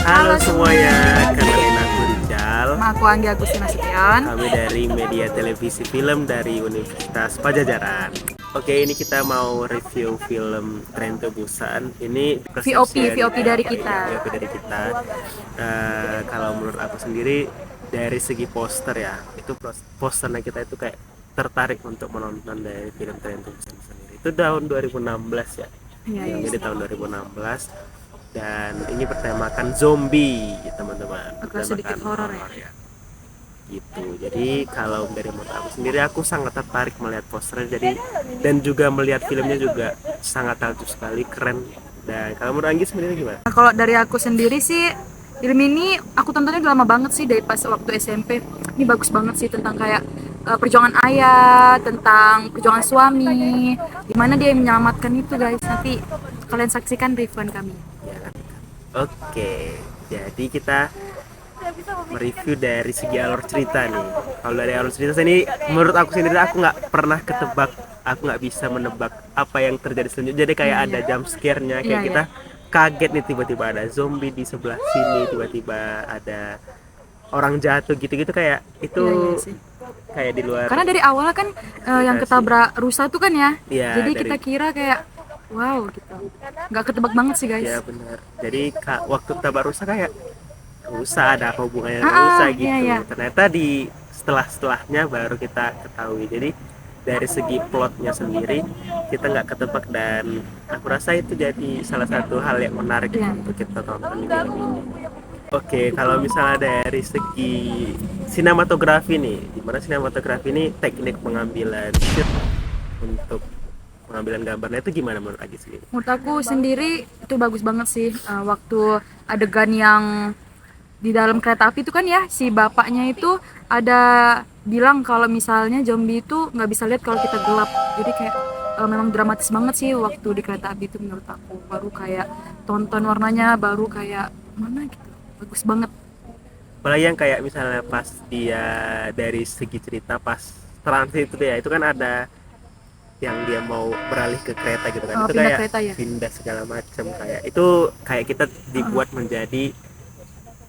Halo semuanya, kenalin aku Rijal. Sama aku Anggi Agustina Setion. Kami dari media televisi film dari Universitas Pajajaran. Oke, ini kita mau review film Tren to Busan. Ini persepsi VOP dari kita. VOP dari kita. Kalau menurut aku sendiri dari segi poster ya, itu posternya kita itu kayak tertarik untuk menonton dari film Tren to Busan sendiri. Itu tahun 2016 ya. Iya. Jadi tahun 2016 dan ini bertemakan zombie teman-teman, Agak sedikit horor ya. gitu. Jadi kalau dari menurut aku sendiri, aku sangat tertarik melihat posternya, jadi dan juga melihat filmnya juga sangat bagus sekali, keren. Dan kalau menurut Anggi sendiri gimana? Nah, kalau dari aku sendiri sih, film ini aku tontonnya udah lama banget sih, dari pas waktu SMP. Ini bagus banget sih, tentang kayak perjuangan ayah, tentang perjuangan suami, dimana dia yang menyelamatkan itu guys. Nanti kalian saksikan reviewan kami. Ya kan? Oke, jadi kita mereview dari segi alur cerita nih. Kalau dari alur cerita ini, menurut aku sendiri, aku nggak pernah ketebak, aku nggak bisa menebak apa yang terjadi selanjutnya. Jadi kayak ada jump scare-nya, kayak Iya, kita kaget nih, tiba-tiba ada zombie di sebelah sini, tiba-tiba ada orang jatuh gitu-gitu, kayak itu Iya sih. kayak di luar. Karena dari awal kan yang ketabrak rusa tuh kan ya. Iya, Jadi dari kita kira kayak wow gitu. Nggak ketebak banget sih guys. ya benar. Jadi waktu tabak rusa kayak rusa ada apa hubungannya dengan rusa gitu. Iya. Ternyata di setelahnya baru kita ketahui. Jadi dari segi plotnya sendiri kita nggak ketebak, dan aku rasa itu jadi salah satu hal yang menarik untuk kita tonton di film ini. Oke, kalau misalnya dari segi sinematografi nih, dimana sinematografi ini teknik pengambilan shoot untuk pengambilan gambarnya itu gimana menurut Agi sendiri? Menurut aku sendiri itu bagus banget sih. Waktu adegan yang di dalam kereta api itu kan ya, si bapaknya itu ada bilang kalau misalnya zombie itu nggak bisa lihat kalau kita gelap. Jadi kayak memang dramatis banget sih waktu di kereta api itu menurut aku. Baru kayak tonton warnanya, baru kayak mana gitu. Bagus banget. Apalagi yang kayak misalnya pas dia dari segi cerita pas transit itu ya, itu kan ada yang dia mau beralih ke kereta gitu kan, itu Pindah kayak kereta ya. pindah segala macam, kayak itu kayak kita dibuat menjadi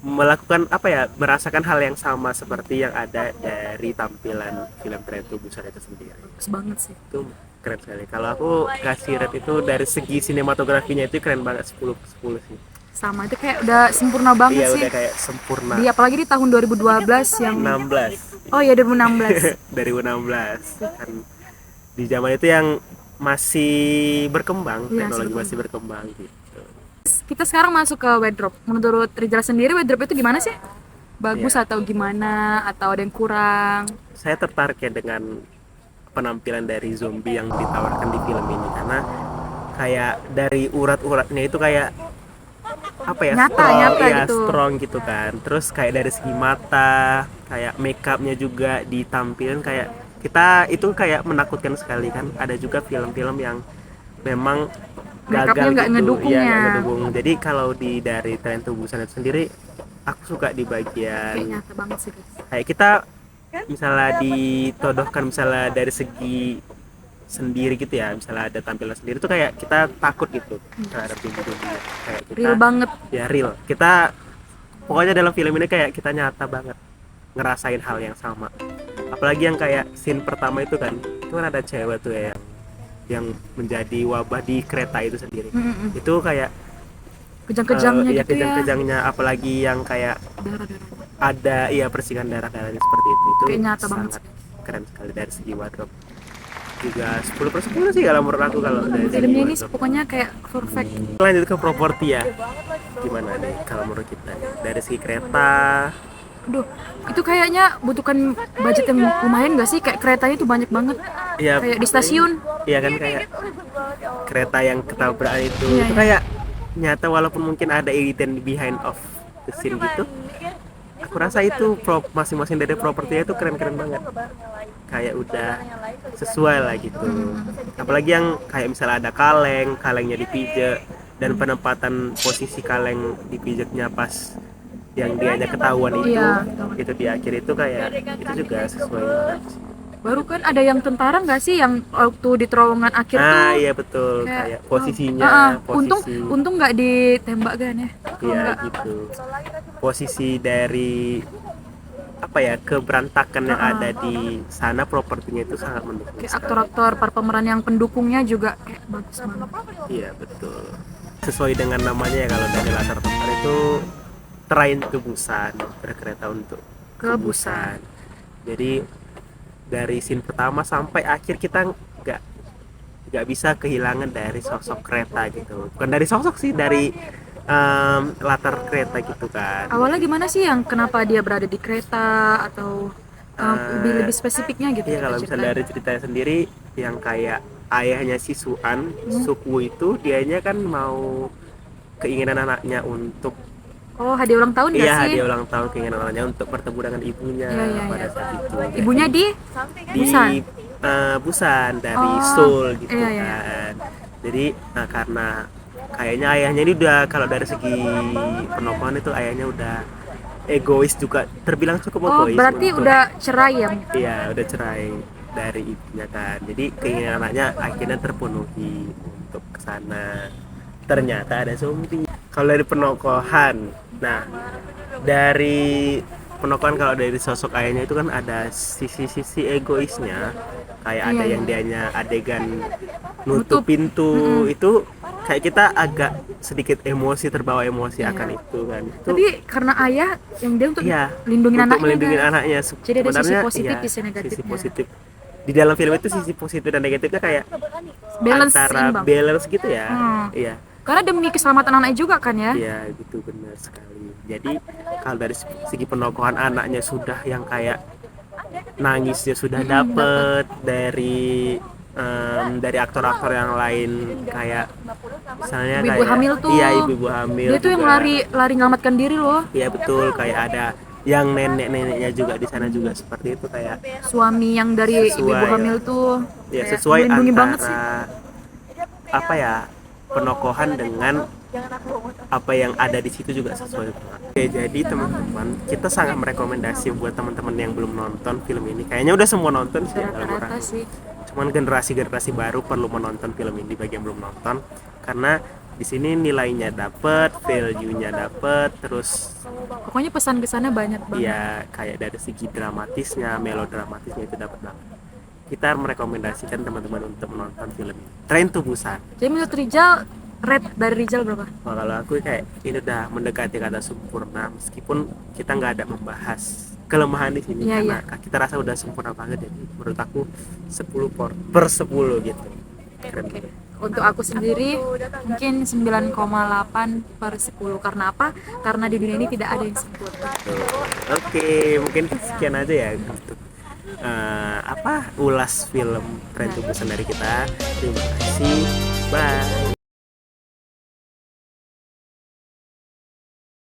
melakukan apa ya, merasakan hal yang sama seperti yang ada dari tampilan film Tren to Busan itu sendiri. Bagus banget sih. Itu keren sekali. Kalau aku kasih rate itu dari segi sinematografinya itu keren banget, 10/10 sih. Sama itu kayak udah sempurna banget Iya, sih. udah kayak sempurna. Apalagi di tahun 2012 yang 16. Oh iya 2016. 2016 kan di zaman itu yang masih berkembang, Iya, teknologi masih berkembang gitu. Kita sekarang masuk ke wardrobe. Menurut Rizal sendiri wardrobe itu gimana sih? Bagus Ya, atau gimana? Atau ada yang kurang? saya tertarik ya dengan penampilan dari zombie yang ditawarkan di film ini, karena kayak dari urat-uratnya itu kayak apa ya, Nyata ya gitu. strong gitu kan. Terus kayak dari segi mata, kayak make upnya juga ditampilkan kayak kita itu kayak menakutkan sekali kan. Ada juga film-film yang memang gagal Make upnya nggak gitu, ngedukung ya ya. nggak ngedukung. Jadi kalau di dari Tren to Busan itu sendiri, aku suka di bagian Kayak nyata banget sih guys. kayak kita misalnya ditodoskan misalnya dari segi sendiri gitu ya, misalnya ada tampilan sendiri tuh kayak kita takut gitu terhadap zombie-zombie, kayak kita Real banget. ya real, kita pokoknya dalam film ini kayak kita nyata banget ngerasain hal yang sama. Apalagi yang kayak scene pertama itu kan ada cewek tuh ya yang menjadi wabah di kereta itu sendiri. Itu kayak Kejang-kejangnya ya gitu ya. kejang-kejangnya, apalagi yang kayak Darah-darahnya. ada iya percikan darah-darahnya seperti itu Kayak nyata banget sangat keren sekali dari segi wardrobe. Juga 10/10 sih kalau menurut aku kalau dari segi Filmnya ini wardrobe. pokoknya kayak perfect. Lanjut ke properti ya, gimana nih kalau menurut kita nih? Dari segi kereta, Aduh, itu kayaknya butuhkan budget yang lumayan gak sih? Kayak keretanya tuh banyak banget. ya Kayak di stasiun. iya kan, kayak kereta yang ketabrakan itu Iya, itu iya. kayak nyata, walaupun mungkin ada editan behind of the scene gitu. Aku rasa itu masing-masing dari propertinya itu keren-keren banget, kayak udah sesuai lah gitu. Apalagi yang kayak misalnya ada kalengnya dipijak, dan penempatan posisi kaleng dipijaknya pas yang dianya ketahuan itu Iya. itu di akhir itu kayak itu juga sesuai banget. Baru kan ada yang tentara nggak sih yang waktu di terowongan akhir tuh Iya betul, kayak posisinya, untung posisi, untung nggak ditembak kan ya. Kalau iya nggak gitu. Posisi dari apa ya, keberantakan yang ada di sana, propertinya itu sangat mendukung kayak sekali. aktor-aktor para pemeran yang pendukungnya juga kayak bagus banget. Iya betul. Sesuai dengan namanya ya, kalau dari latar belakang itu train ke Busan, berkereta untuk Ke Busan. Jadi dari scene pertama sampai akhir kita nggak bisa kehilangan dari sosok kereta gitu. Bukan dari sosok sih, dari latar kereta gitu kan. Awalnya gimana sih yang kenapa dia berada di kereta atau lebih lebih spesifiknya gitu Iya, kita kalau misalnya ceritain. dari ceritanya sendiri, yang kayak ayahnya si Suan, Sukwu itu dianya kan mau keinginan anaknya untuk Oh, hadiah ulang tahun nggak sih? dia ulang tahun, keinginan anaknya untuk bertemu dengan ibunya Iya, iya, pada iya. saat itu. Ibunya di Di Busan. Busan dari Oh, Seoul gitu iya, iya. kan. Jadi karena kayaknya ayahnya ini udah, kalau dari segi penokohan itu ayahnya udah egois juga, terbilang cukup Oh, egois berarti untuk, udah cerai ya? iya udah cerai dari ibunya kan. Jadi keinginan anaknya akhirnya terpenuhi untuk kesana. Ternyata ada zombie. Kalau dari penokohan, nah dari penokohan, kalau dari sosok ayahnya itu kan ada sisi-sisi egoisnya, kayak ada Iya, yang iya. dianya adegan Nutup. nutup pintu itu, kayak kita agak sedikit emosi, terbawa emosi Iya. akan itu kan. Itu Tapi karena ayah yang dia untuk iya, lindungin untuk anaknya melindungi guys. anaknya. Jadi ada sisi Sebenarnya positif, iya, sisi sisi negatifnya. positif di dalam film itu, sisi positif dan negatifnya kayak Balance antara seimbang. balance gitu ya. Hmm. Iya, Karena demi keselamatan anak juga kan ya. iya gitu, benar sekali. Jadi kalau dari segi penokohan, anaknya sudah yang kayak nangisnya sudah dapet dari aktor-aktor yang lain, kayak misalnya Ibu-ibu kayak hamil tuh. iya, ibu-ibu hamil Dia tuh yang juga. lari nyelamatkan diri loh. Iya betul, kayak ada yang nenek-neneknya juga di sana juga seperti itu, kayak Suami yang dari ibu-ibu sesuai, hamil tuh ya kayak sesuai melindungi banget sih. antara apa ya, penokohan dengan apa yang ada di situ juga sesuai banget. Oke, jadi teman-teman, kita sangat merekomendasi buat teman-teman yang belum nonton film ini. Kayaknya udah semua nonton sih ya, kalau Rata-rata menurut aku. sih. Cuman generasi-generasi baru perlu menonton film ini bagi yang belum nonton, karena di sini nilainya dapet, value-nya dapet, terus Pokoknya pesan kesannya banyak banget. ya kayak dari segi dramatisnya, melodramatisnya itu dapat banget. Kita merekomendasikan teman-teman untuk menonton film ini, Train to Busan. Jadi menurut Rijal, rate dari Rijal berapa? Nah, kalau aku kayak ini udah mendekati kata sempurna, meskipun kita nggak ada membahas kelemahan di sini, Iya, karena kita rasa udah sempurna banget. Jadi menurut aku 10 per 10 gitu. Keren. Untuk aku sendiri mungkin 9,8 per 10. Karena apa? Karena di dunia ini tidak ada yang sempurna. Oke, mungkin sekian aja ya untuk ulas film Train to Busan dari kita. Terima kasih, bye.